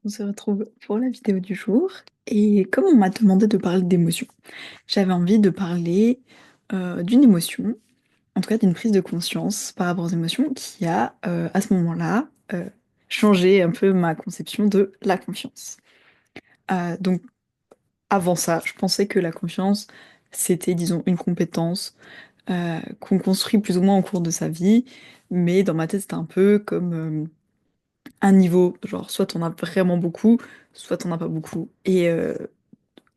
On se retrouve pour la vidéo du jour. Et comme on m'a demandé de parler d'émotions, j'avais envie de parler d'une émotion, en tout cas d'une prise de conscience par rapport aux émotions qui a, à ce moment-là, changé un peu ma conception de la confiance. Donc avant ça, je pensais que la confiance, c'était, disons, une compétence qu'on construit plus ou moins au cours de sa vie, mais dans ma tête, c'était un peu comme un niveau, genre soit t'en as vraiment beaucoup, soit t'en as pas beaucoup. Et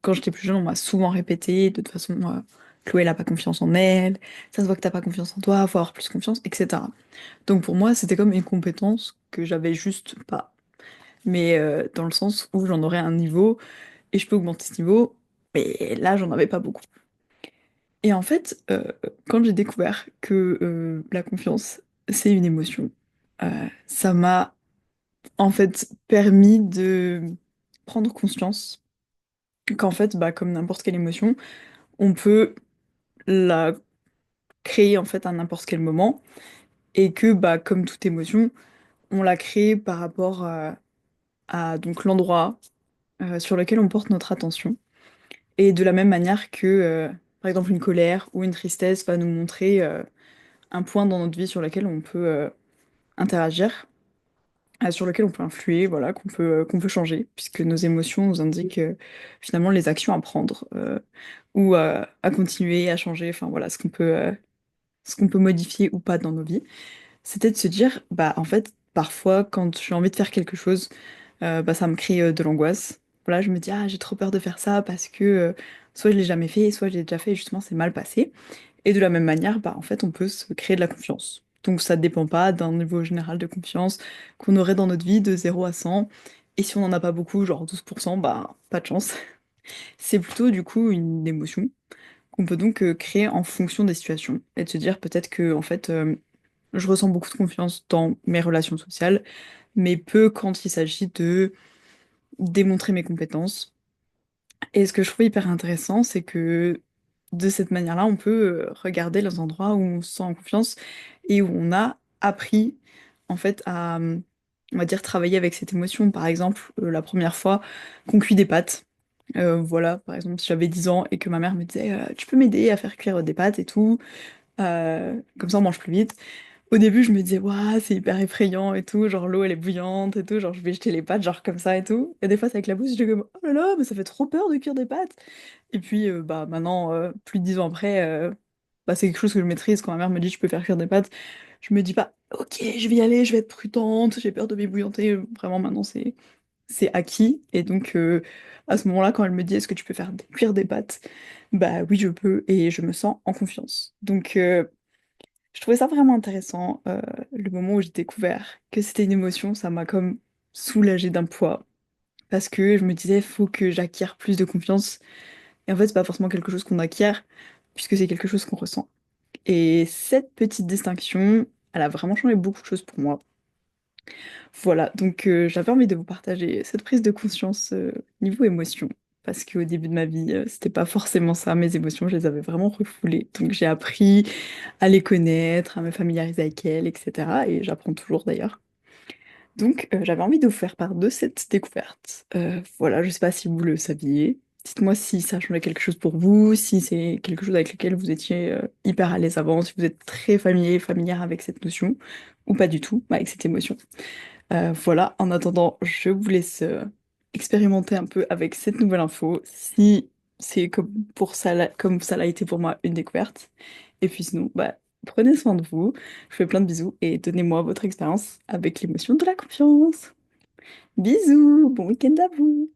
quand j'étais plus jeune, on m'a souvent répété de toute façon, Chloé elle a pas confiance en elle, ça se voit que t'as pas confiance en toi, faut avoir plus confiance, etc. Donc pour moi, c'était comme une compétence que j'avais juste pas. Mais dans le sens où j'en aurais un niveau et je peux augmenter ce niveau, mais là j'en avais pas beaucoup. Et en fait, quand j'ai découvert que la confiance, c'est une émotion, ça m'a en fait permis de prendre conscience qu'en fait, bah, comme n'importe quelle émotion, on peut la créer en fait à n'importe quel moment et que bah, comme toute émotion, on la crée par rapport à donc l'endroit sur lequel on porte notre attention. Et de la même manière que, par exemple, une colère ou une tristesse va nous montrer un point dans notre vie sur lequel on peut interagir, sur lequel on peut influer, voilà, qu'on peut changer, puisque nos émotions nous indiquent finalement les actions à prendre ou à continuer, à changer, enfin voilà, ce qu'on peut modifier ou pas dans nos vies. C'était de se dire, bah en fait, parfois quand j'ai envie de faire quelque chose, bah ça me crée de l'angoisse. Voilà, je me dis, ah j'ai trop peur de faire ça parce que soit je l'ai jamais fait, soit je l'ai déjà fait et justement c'est mal passé. Et de la même manière, bah, en fait, on peut se créer de la confiance. Donc ça ne dépend pas d'un niveau général de confiance qu'on aurait dans notre vie de 0 à 100. Et si on n'en a pas beaucoup, genre 12%, bah pas de chance. C'est plutôt du coup une émotion qu'on peut donc créer en fonction des situations. Et de se dire peut-être que en fait, je ressens beaucoup de confiance dans mes relations sociales, mais peu quand il s'agit de démontrer mes compétences. Et ce que je trouve hyper intéressant, c'est que de cette manière-là, on peut regarder les endroits où on se sent en confiance et où on a appris, en fait, à, on va dire, travailler avec cette émotion. Par exemple, la première fois qu'on cuit des pâtes. Voilà, par exemple, si j'avais 10 ans et que ma mère me disait tu peux m'aider à faire cuire des pâtes et tout, comme ça on mange plus vite. Au début, je me disais, waouh, c'est hyper effrayant et tout, genre l'eau elle est bouillante et tout, genre je vais jeter les pâtes, genre comme ça et tout. Et des fois, c'est avec la bouche, j'étais comme, oh là là, mais ça fait trop peur de cuire des pâtes. Et puis, bah maintenant, plus de 10 ans après, bah, c'est quelque chose que je maîtrise. Quand ma mère me dit, je peux faire cuire des pâtes, je me dis pas, ok, je vais y aller, je vais être prudente, j'ai peur de m'ébouillanter. Vraiment, maintenant, c'est acquis. Et donc, à ce moment-là, quand elle me dit, est-ce que tu peux faire cuire des pâtes? Bah oui, je peux et je me sens en confiance. Donc, je trouvais ça vraiment intéressant, le moment où j'ai découvert que c'était une émotion, ça m'a comme soulagée d'un poids. Parce que je me disais, faut que j'acquière plus de confiance. Et en fait, c'est pas forcément quelque chose qu'on acquiert, puisque c'est quelque chose qu'on ressent. Et cette petite distinction, elle a vraiment changé beaucoup de choses pour moi. Voilà, donc j'avais envie de vous partager cette prise de conscience niveau émotion. Parce qu'au début de ma vie, c'était pas forcément ça, mes émotions, je les avais vraiment refoulées. Donc j'ai appris à les connaître, à me familiariser avec elles, etc. Et j'apprends toujours d'ailleurs. Donc j'avais envie de vous faire part de cette découverte. Voilà, je sais pas si vous le saviez. Dites-moi si ça a changé quelque chose pour vous, si c'est quelque chose avec lequel vous étiez hyper à l'aise avant, si vous êtes très familier, familière avec cette notion, ou pas du tout, avec cette émotion. Voilà, en attendant, je vous laisse expérimenter un peu avec cette nouvelle info, si c'est comme pour ça, comme ça l'a été pour moi une découverte. Et puis sinon, bah, prenez soin de vous, je vous fais plein de bisous et donnez-moi votre expérience avec l'émotion de la confiance. Bisous, bon week-end à vous!